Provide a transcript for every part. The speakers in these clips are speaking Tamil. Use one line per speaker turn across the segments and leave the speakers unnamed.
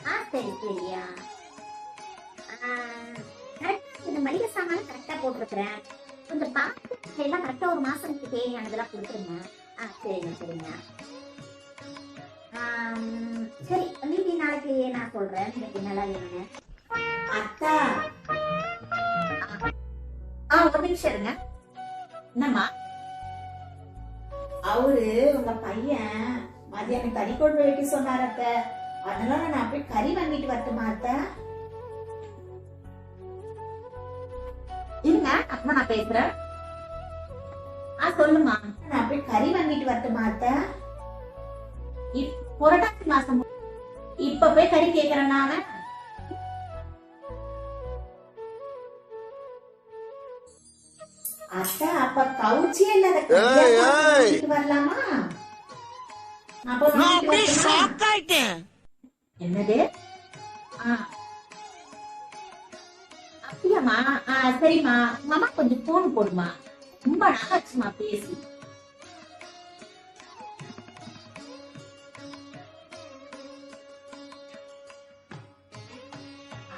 சரி சரியா. இந்த மளிகை சாமான் கரெக்டா போட்டிருக்கிறேன். கொஞ்சம் பார்த்து எல்லாம் கரெக்டா ஒரு மாசத்துக்கு தேவையானதெல்லாம் கொடுத்துருங்க. சரிங்க சரிங்க. சரி மீதி நாளைக்கு நான் சொல்றேன். இன்னைக்கு நல்லா வேணுங்க. அத்தா ஒரு நிமிஷம் இருங்க. என்னம்மா? அவரு உங்க பையன் மதியானம் கறி குழம்பு வைக்க சொன்னாரத்த, அதனால நான் போய் கறி வாங்கிட்டு வரட்டுமா அத்த? இருங்க அப்புறம் நான் பேசுறேன். சொல்லுமா. நான் போய் கறி வாங்கிட்டு வரட்டுமா அத்த? புரட்டாசி மாசம் இப்ப போய் கறி கேக்குறேன் நானு. அத்த அப்ப கவுச்சியே இல்லாத வரலாமா? என்னது? அப்படியாமா? சரிம்மா. மாமா கொஞ்சம் போன் போடுமா. ரொம்ப நாளாச்சுமா பேசி.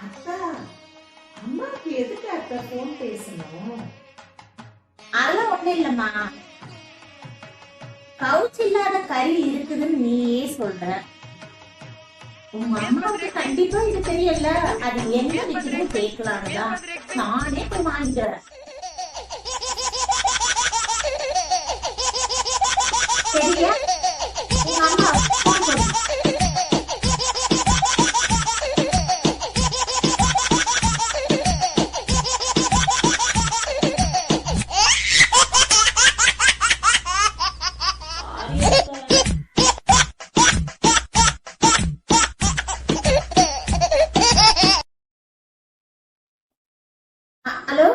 அத்தா அம்மாக்கு எதுக்கு அத்தா போன் பேசணும்? அதெல்லாம் ஒண்ணு இல்லம்மா. கவுச் இல்லாத கறி இருக்குதுன்னு நீயே சொல்ற. உங்க அம்மாவுக்கு கண்டிப்பா இது தெரியல. அது எங்க வச்சுன்னு கேட்கலாம்தான் நானே போய் வாங்கிக்கிறேன். சரியா? உங்க அம்மா போன் பண்ணு. ஹலோ